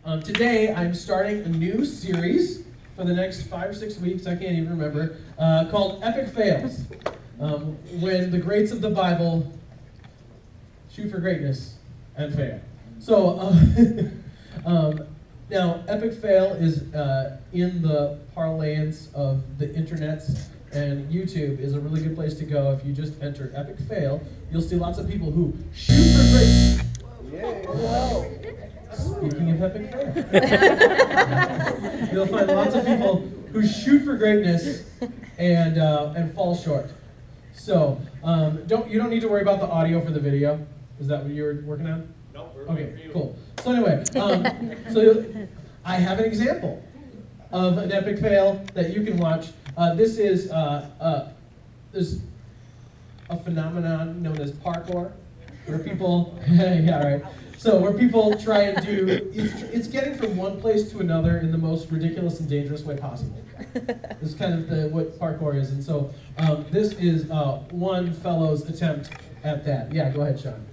Today, I'm starting a new series for the next 5 or 6 weeks, I can't even remember, called Epic Fails. When the greats of the Bible shoot for greatness and fail. So, now, Epic Fail is in the parlance of the internets, and YouTube is a really good place to go. If you just enter Epic Fail, you'll see lots of people who shoot for greatness. Whoa. Speaking of Epic Fail. You'll find lots of people who shoot for greatness and fall short. So, you don't need to worry about the audio for the video. Is that what you're working on? No, we're okay, cool. So anyway, I have an example of an epic fail that you can watch. This is there's a phenomenon known as parkour, where people, yeah, right. So where people try and do, it's getting from one place to another in the most ridiculous and dangerous way possible. This is kind of what parkour is, and so this is one fellow's attempt at that. Yeah, go ahead, Sean.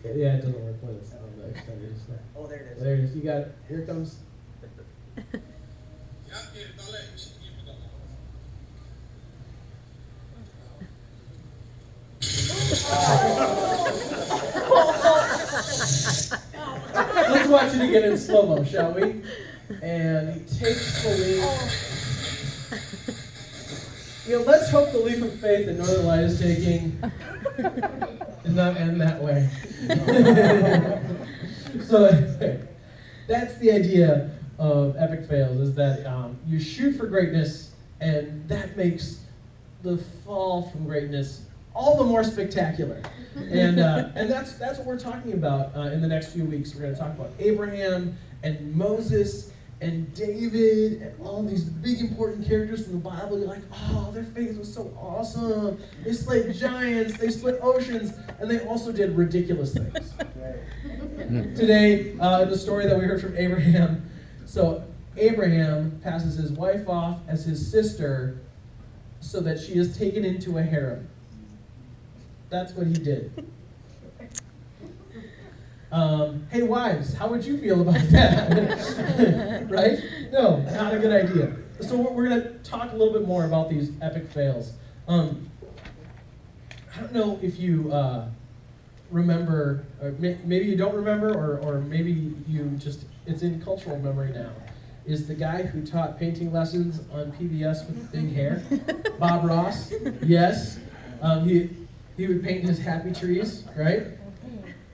Yeah, it doesn't work when it's on the extended stuff. Oh, there it is. There it is. You got it. Here it comes. Let's watch it again in slow-mo, shall we? And he takes the leap. Let's hope the leap of faith that Northern Light is taking did not end that way. So that's the idea of epic fails, is that you shoot for greatness, and that makes the fall from greatness all the more spectacular. And that's what we're talking about in the next few weeks. We're going to talk about Abraham and Moses and David and all these big important characters from the Bible. You're like, oh, their faith was so awesome. They slayed giants, they split oceans, and they also did ridiculous things. Today, in the story that we heard from Abraham, so Abraham passes his wife off as his sister so that she is taken into a harem. That's what he did. Hey, wives, how would you feel about that? Right? No, not a good idea. So we're going to talk a little bit more about these epic fails. I don't know if you remember, or maybe you don't remember, or maybe you just, it's in cultural memory now, is the guy who taught painting lessons on PBS with big hair, Bob Ross. Yes. He would paint his happy trees, right?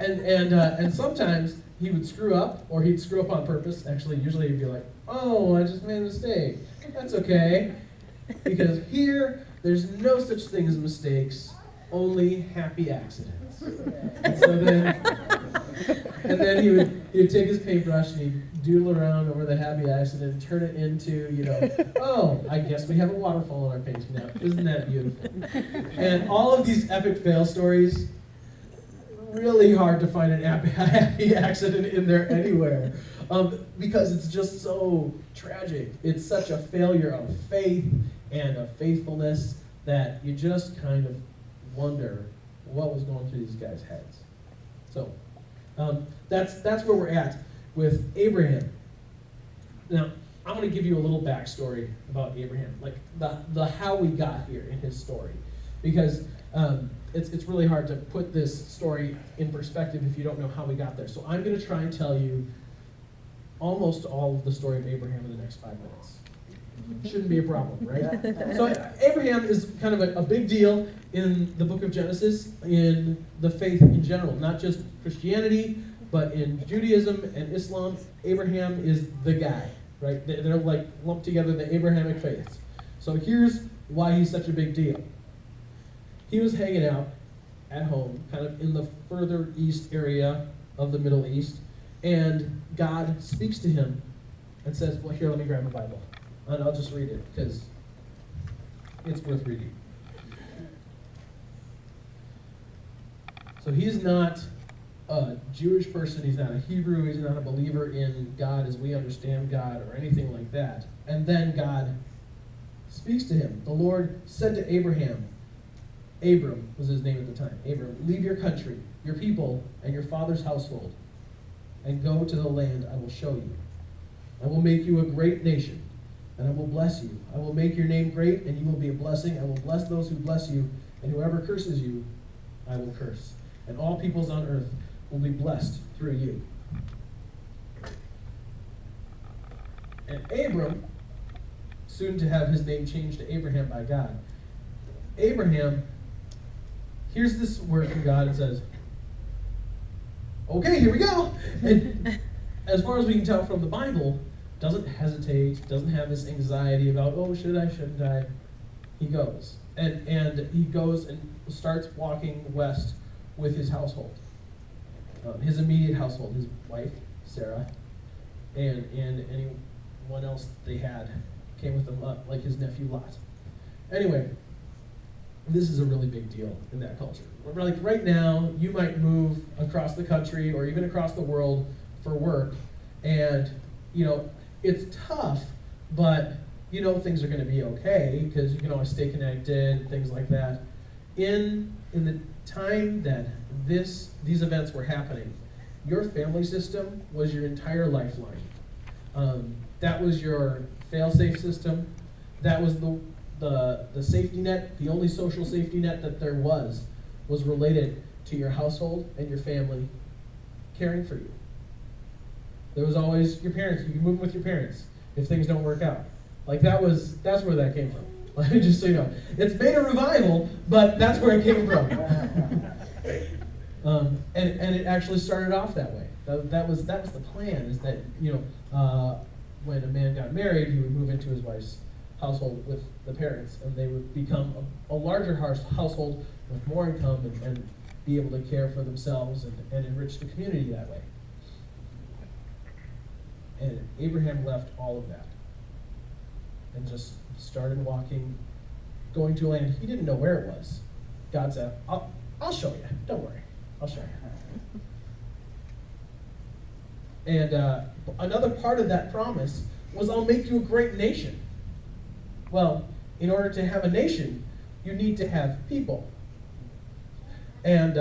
And sometimes he would screw up, or he'd screw up on purpose. Actually, usually he'd be like, oh, I just made a mistake. That's okay. Because here, there's no such thing as mistakes, only happy accidents. And then he would take his paintbrush and he'd doodle around over the happy accident and turn it into, oh, I guess we have a waterfall in our painting now. Isn't that beautiful? And all of these epic fail stories, really hard to find an happy accident in there anywhere, because it's just so tragic. It's such a failure of faith and of faithfulness that you just kind of wonder what was going through these guys' heads. So that's where we're at with Abraham. Now, I'm going to give you a little backstory about Abraham, like the how we got here in his story, because it's really hard to put this story in perspective if you don't know how we got there. So I'm going to try and tell you almost all of the story of Abraham in the next 5 minutes. Shouldn't be a problem, right? So Abraham is kind of a big deal in the book of Genesis, in the faith in general, not just Christianity, but in Judaism and Islam. Abraham is the guy, right? They're like lumped together, the Abrahamic faiths. So here's why he's such a big deal. He was hanging out at home, kind of in the further east area of the Middle East, and God speaks to him and says, well, here, let me grab my Bible. And I'll just read it, because it's worth reading. So he's not a Jewish person, he's not a Hebrew, he's not a believer in God as we understand God or anything like that. And then God speaks to him. The Lord said to Abraham, Abram was his name at the time. Abram, leave your country, your people, and your father's household, and go to the land I will show you. I will make you a great nation, and I will bless you. I will make your name great, and you will be a blessing. I will bless those who bless you, and whoever curses you, I will curse. And all peoples on earth will be blessed through you. And Abram, soon to have his name changed to Abraham by God, Abraham hears this word from God and says, okay, here we go. And as far as we can tell from the Bible, doesn't hesitate, doesn't have this anxiety about, oh, should I, shouldn't I? He goes. And he goes and starts walking west with his household. His immediate household, his wife, Sarah, and anyone else they had came with them, like his nephew Lot. Anyway, this is a really big deal in that culture. Like right now, you might move across the country or even across the world for work, and it's tough, but things are going to be okay because you can always stay connected, things like that. In the time that these events were happening, your family system was your entire lifeline. That was your fail-safe system. That was the safety net. The only social safety net that there was related to your household and your family caring for you. There was always your parents. You can move with your parents if things don't work out. Like that's where that came from. Like, just so you know, it's made a revival, but that's where it came from. And it actually started off that way. That was the plan. Is that when a man got married, he would move into his wife's household with the parents, and they would become a larger household with more income and be able to care for themselves and enrich the community that way. And Abraham left all of that and just started walking, going to a land he didn't know where it was. God said, I'll show you. Don't worry. I'll show you. And another part of that promise was, I'll make you a great nation. Well, in order to have a nation, you need to have people. And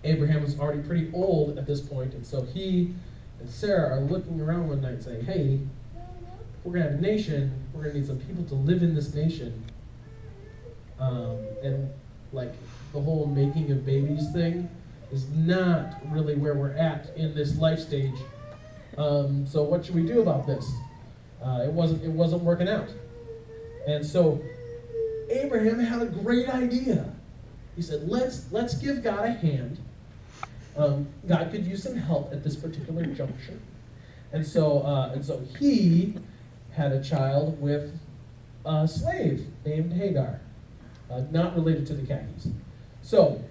Abraham was already pretty old at this point, and so he and Sarah are looking around one night saying, hey, we're going to have a nation, we're going to need some people to live in this nation. And like the whole making of babies thing is not really where we're at in this life stage. So what should we do about this? It wasn't working out. And so Abraham had a great idea. He said, let's give God a hand. God could use some help at this particular juncture. And so he had a child with a slave named Hagar, not related to the khakis. So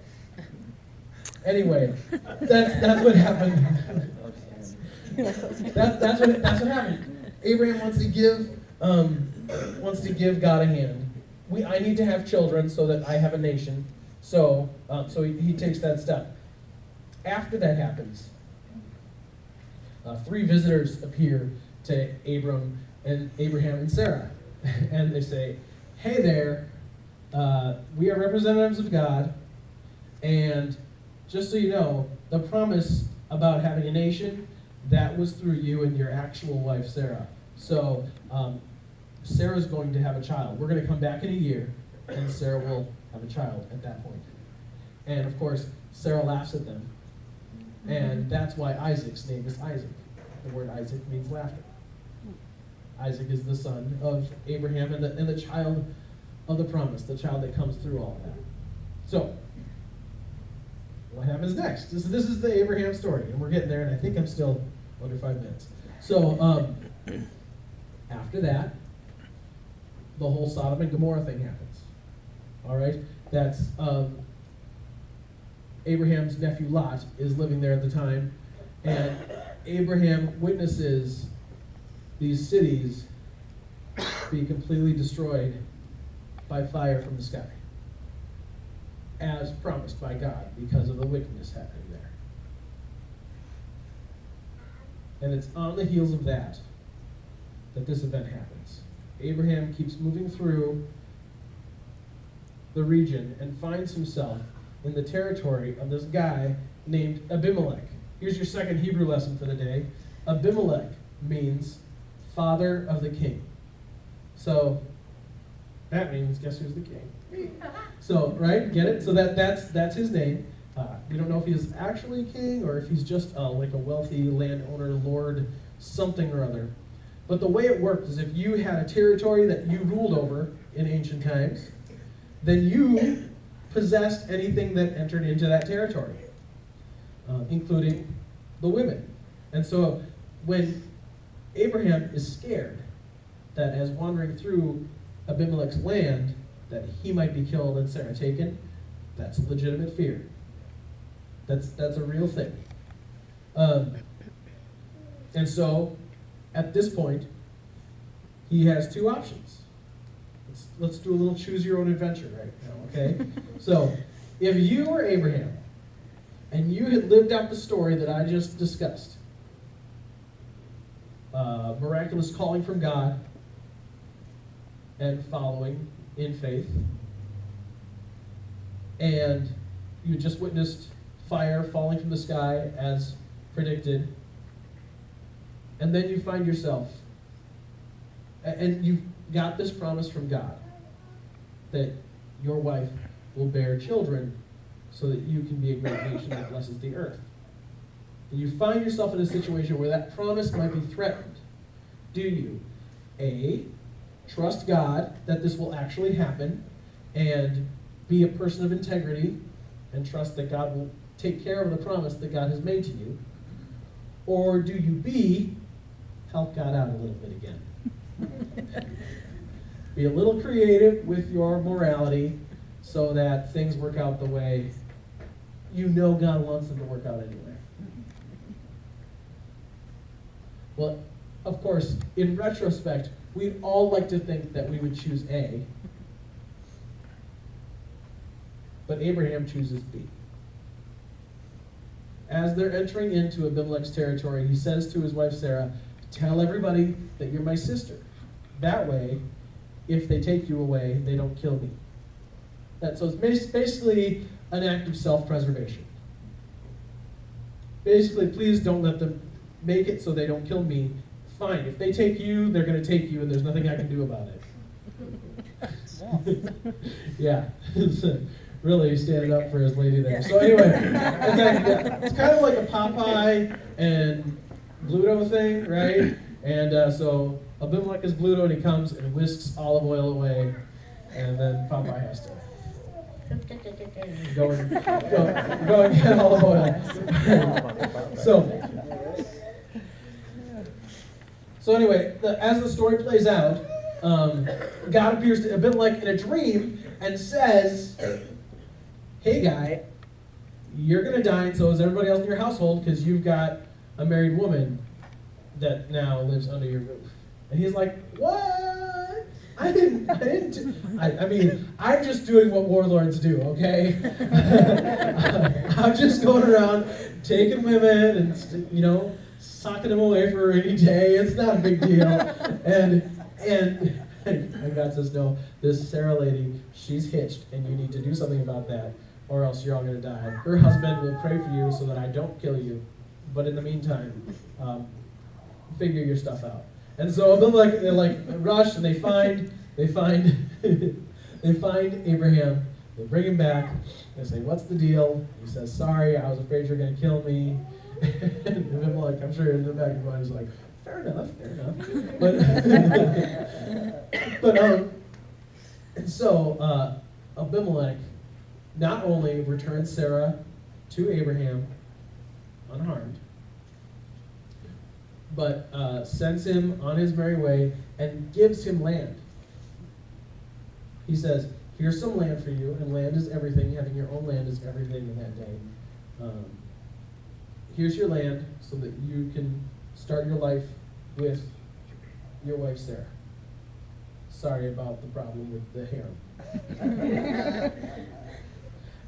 anyway, that's what happened. That's what happened. Abraham wants to give God a hand. I need to have children so that I have a nation. So he takes that step. After that happens, 3 visitors appear to Abraham and Sarah, and they say, "Hey there, we are representatives of God, and just so you know, the promise about having a nation, that was through you and your actual wife, Sarah. So Sarah's going to have a child. We're going to come back in a year, and Sarah will have a child at that point." And of course, Sarah laughs at them. And that's why Isaac's name is Isaac. The word Isaac means laughter. Isaac is the son of Abraham and the child of the promise, the child that comes through all of that. So, what happens next? This is the Abraham story, and we're getting there, and I think I'm still under 5 minutes. So, after that, the whole Sodom and Gomorrah thing happens. All right? That's Abraham's nephew Lot is living there at the time, and Abraham witnesses these cities be completely destroyed by fire from the sky, as promised by God because of the wickedness happening there. And it's on the heels of that this event happens. Abraham keeps moving through the region and finds himself in the territory of this guy named Abimelech. Here's your second Hebrew lesson for the day. Abimelech means father of the king. So that means, guess who's the king? Me. So, right? Get it? So that's his name. We don't know if he's actually king or if he's just like a wealthy landowner, lord, something or other. But the way it worked is if you had a territory that you ruled over in ancient times, then you possessed anything that entered into that territory, including the women. And so when Abraham is scared that as wandering through Abimelech's land, that he might be killed and Sarah taken, that's a legitimate fear. That's a real thing. And so, at this point, he has two options. Let's do a little choose your own adventure right now, okay? So, if you were Abraham, and you had lived out the story that I just discussed, miraculous calling from God, and following in faith, and you just witnessed fire falling from the sky as predicted, and then you find yourself, and you've got this promise from God that your wife will bear children so that you can be a great nation that blesses the earth. And you find yourself in a situation where that promise might be threatened. Do you, A, trust God that this will actually happen and be a person of integrity and trust that God will take care of the promise that God has made to you? Or do you, B, help God out a little bit again? Be a little creative with your morality so that things work out the way you know God wants them to work out anyway. Well, of course, in retrospect, we'd all like to think that we would choose A, but Abraham chooses B. As they're entering into Abimelech's territory, he says to his wife Sarah, "Tell everybody that you're my sister. That way, if they take you away, they don't kill me." So it's basically an act of self-preservation. Basically, please don't let them make it so they don't kill me. Fine, if they take you, they're going to take you, and there's nothing I can do about it. Yeah, really standing up for his lady there. So anyway, it's kind of like a Popeye and Bluto thing, right? And so Abimelech is Bluto, and he comes and whisks olive oil away, and then Popeye has to go and get olive oil. So anyway, as the story plays out, God appears to Abimelech in a dream and says, "Hey guy, you're going to die, and so is everybody else in your household, because you've got a married woman that now lives under your roof." And he's like, "What? I mean, I'm just doing what warlords do, okay? I'm just going around taking women and, socking them away for a rainy day. It's not a big deal." And God says, "No, this Sarah lady, she's hitched, and you need to do something about that, or else you're all going to die. Her husband will pray for you so that I don't kill you. But in the meantime, figure your stuff out." And so they rush and they find Abraham. They bring him back. They say, "What's the deal?" He says, "Sorry, I was afraid you were going to kill me." And Abimelech, I'm sure in the back of his mind, is like, fair enough. And so Abimelech not only returns Sarah to Abraham unharmed, but sends him on his merry way and gives him land. He says, "Here's some land for you," and land is everything. Having your own land is everything in that day. Here's your land so that you can start your life with your wife Sarah. Sorry about the problem with the harem.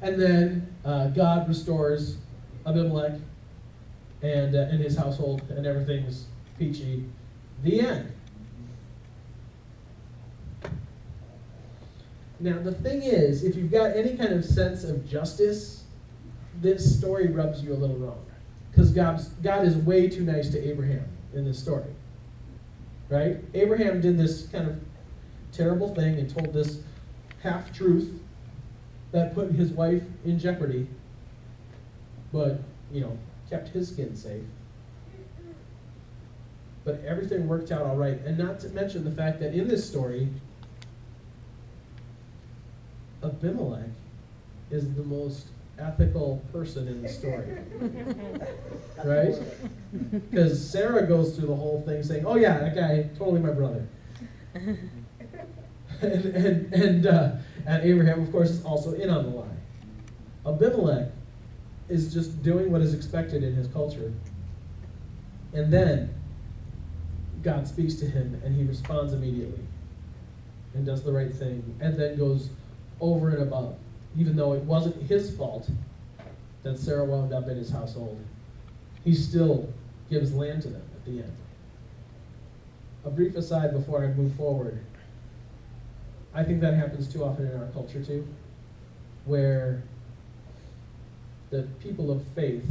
And then God restores Abimelech and his household, and everything's peachy. The end. Now, the thing is, if you've got any kind of sense of justice, this story rubs you a little wrong. Because God is way too nice to Abraham in this story. Right? Abraham did this kind of terrible thing and told this half-truth that put his wife in jeopardy, but, kept his skin safe. But everything worked out all right. And not to mention the fact that in this story, Abimelech is the most ethical person in the story. Right? Because Sarah goes through the whole thing saying, oh yeah, that guy, totally my brother. and Abraham, of course, is also in on the lie. Abimelech is just doing what is expected in his culture. And then God speaks to him and he responds immediately and does the right thing and then goes over and above, even though it wasn't his fault that Sarah wound up in his household. He still gives land to them at the end. A brief aside before I move forward. I think that happens too often in our culture too, where the people of faith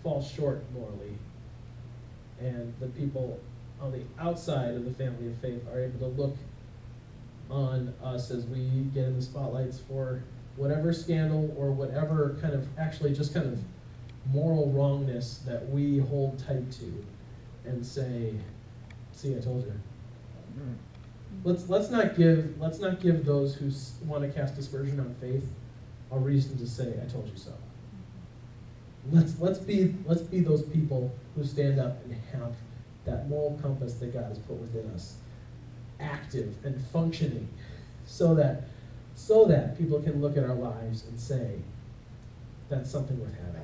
fall short morally, and the people on the outside of the family of faith are able to look on us as we get in the spotlights for whatever scandal or whatever kind of moral wrongness that we hold tight to and say, see, I told you. Let's not give those who want to cast aspersion on faith a reason to say, I told you so. Let's be those people who stand up and have that moral compass that God has put within us active and functioning, so that people can look at our lives and say, that's something worth having.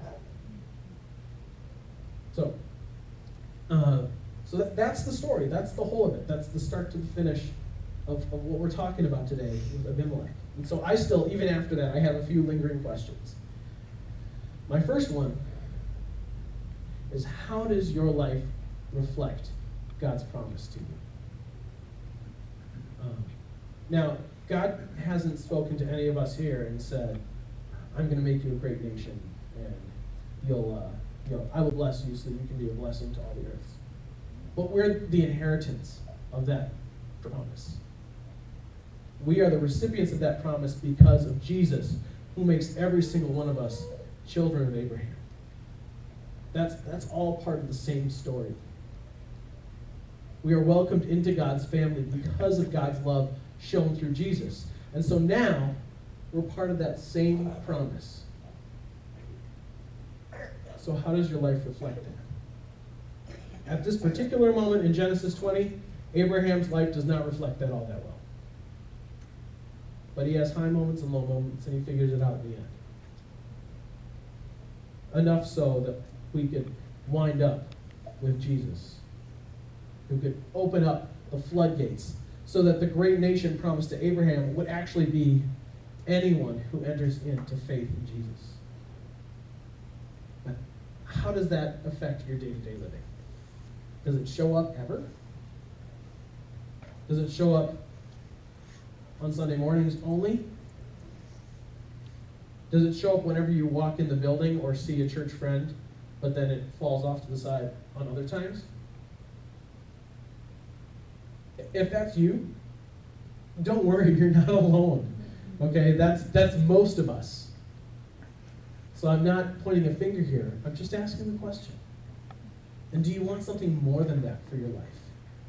So that's the story. That's the whole of it. That's the start to the finish of what we're talking about today with Abimelech. And so I still, even after that, I have a few lingering questions. My first one is, how does your life reflect God's promise to you? Now, God hasn't spoken to any of us here and said, I'm going to make you a great nation, and I will bless you so that you can be a blessing to all the earth. But we're the inheritance of that promise. We are the recipients of that promise because of Jesus, who makes every single one of us children of Abraham. That's all part of the same story. We are welcomed into God's family because of God's love shown through Jesus. And so now, we're part of that same promise. So how does your life reflect that? At this particular moment in Genesis 20, Abraham's life does not reflect that all that well. But he has high moments and low moments, and he figures it out at the end. Enough so that we could wind up with Jesus, who could open up the floodgates so that the great nation promised to Abraham would actually be anyone who enters into faith in Jesus. But how does that affect your day-to-day living? Does it show up ever? Does it show up on Sunday mornings only? Does it show up whenever you walk in the building or see a church friend, but then it falls off to the side on other times? If that's you, don't worry, you're not alone. Okay, that's most of us. So I'm not pointing a finger here. I'm just asking the question. And do you want something more than that for your life?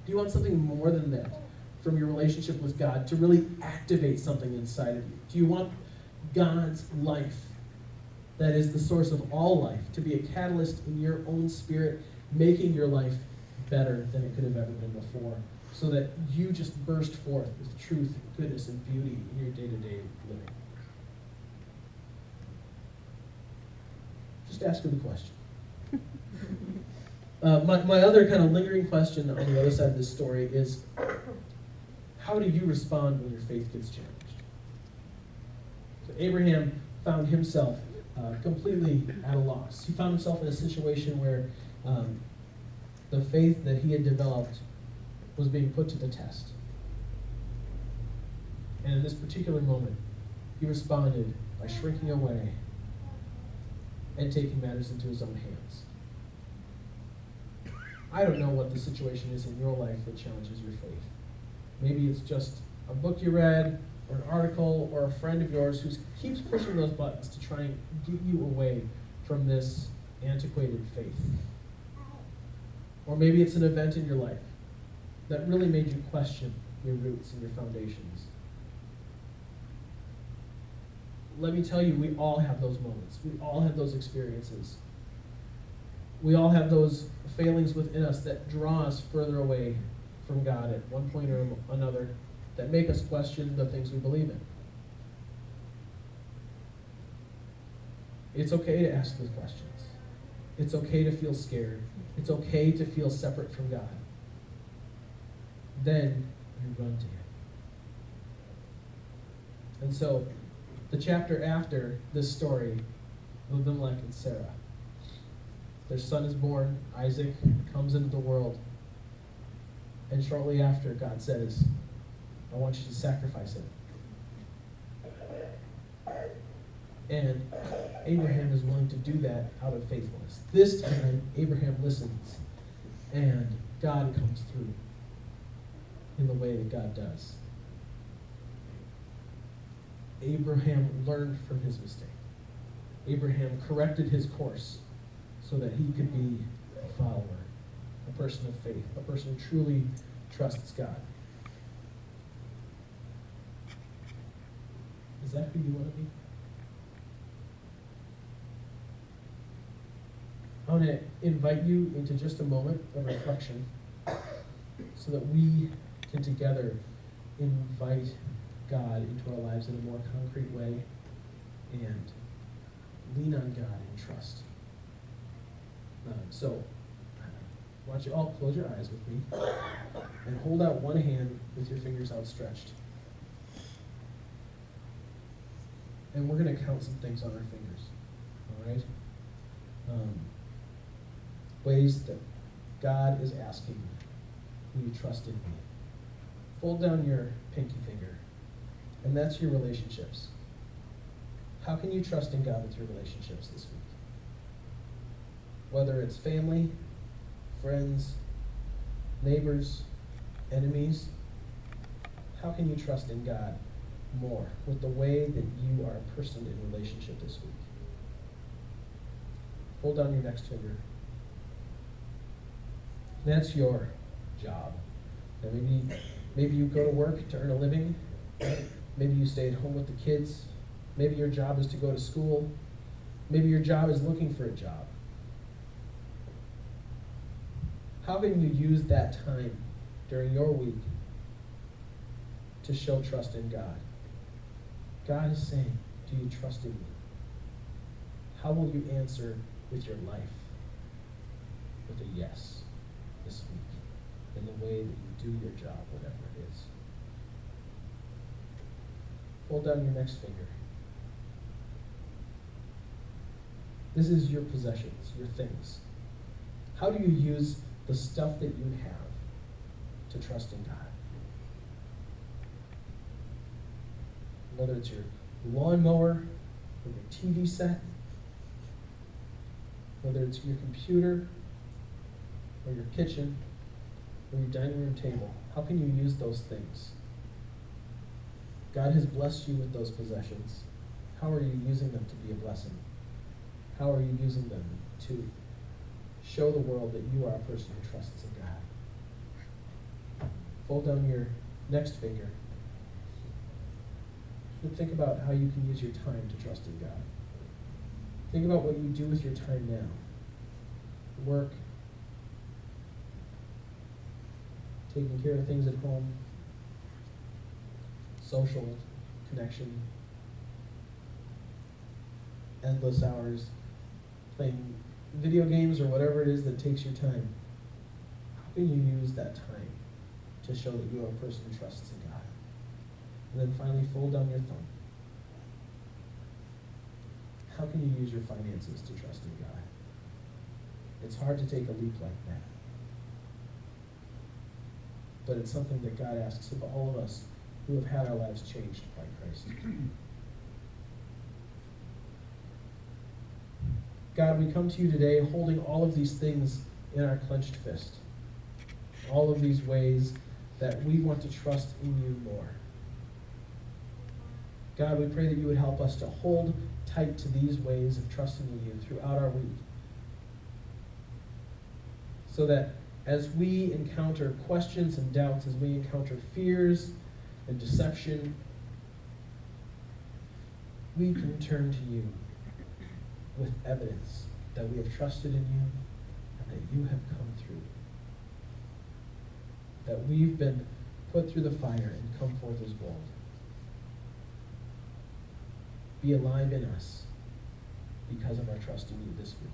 Do you want something more than that from your relationship with God to really activate something inside of you? Do you want God's life, that is the source of all life, to be a catalyst in your own spirit, making your life better than it could have ever been before, so that you just burst forth with truth, goodness, and beauty in your day-to-day living? Just ask her the question. My other kind of lingering question on the other side of this story is, how do you respond when your faith gets challenged? So Abraham found himself completely at a loss. He found himself in a situation where the faith that he had developed was being put to the test. And in this particular moment, he responded by shrinking away and taking matters into his own hands. I don't know what the situation is in your life that challenges your faith. Maybe it's just a book you read, or an article, or a friend of yours who keeps pushing those buttons to try and get you away from this antiquated faith. Or maybe it's an event in your life that really made you question your roots and your foundations. Let me tell you, we all have those moments. We all have those experiences. We all have those failings within us that draw us further away from God at one point or another, that make us question the things we believe in. It's okay to ask those questions. It's okay to feel scared. It's okay to feel separate from God. Then you run to Him. And so, the chapter after this story of Abimelech and Sarah, their son is born, Isaac comes into the world, and shortly after, God says, I want you to sacrifice him. And Abraham is willing to do that out of faithfulness. This time, Abraham listens, and God comes through in the way that God does. Abraham learned from his mistake. Abraham corrected his course so that he could be a follower, a person of faith, a person who truly trusts God. Is that who you want to be? I want to invite you into just a moment of reflection so that we can together invite God into our lives in a more concrete way and lean on God and trust. So, why don't you all close your eyes with me and hold out one hand with your fingers outstretched. And we're going to count some things on our fingers, all right? Ways that God is asking you, will you trust in me? Fold down your pinky finger, and that's your relationships. How can you trust in God with your relationships this week? Whether it's family, friends, neighbors, enemies, how can you trust in God more with the way that you are a person in relationship this week? Hold down your next finger. That's your job. Now maybe you go to work to earn a living. Maybe you stay at home with the kids. Maybe your job is to go to school. Maybe your job is looking for a job. How can you use that time during your week to show trust in God? God is saying, do you trust in me? How will you answer with your life? With a yes this week in the way that you do your job, whatever it is. Hold down your next finger. This is your possessions, your things. How do you use the stuff that you have to trust in God? Whether it's your lawnmower or your TV set, whether it's your computer or your kitchen or your dining room table, how can you use those things? God has blessed you with those possessions. How are you using them to be a blessing? How are you using them to show the world that you are a person who trusts in God? Fold down your next finger and think about how you can use your time to trust in God. Think about what you do with your time now. Work, taking care of things at home, social connection, endless hours, playing video games or whatever it is that takes your time. How can you use that time to show that you are a person who trusts in God? And then finally, fold down your thumb. How can you use your finances to trust in God? It's hard to take a leap like that. But it's something that God asks of all of us who have had our lives changed by Christ. God, we come to you today holding all of these things in our clenched fist. All of these ways that we want to trust in you more. God, we pray that you would help us to hold tight to these ways of trusting in you throughout our week. So that as we encounter questions and doubts, as we encounter fears and deception, we can turn to you with evidence that we have trusted in you and that you have come through. That we've been put through the fire and come forth as gold. Be alive in us because of our trust in you this week.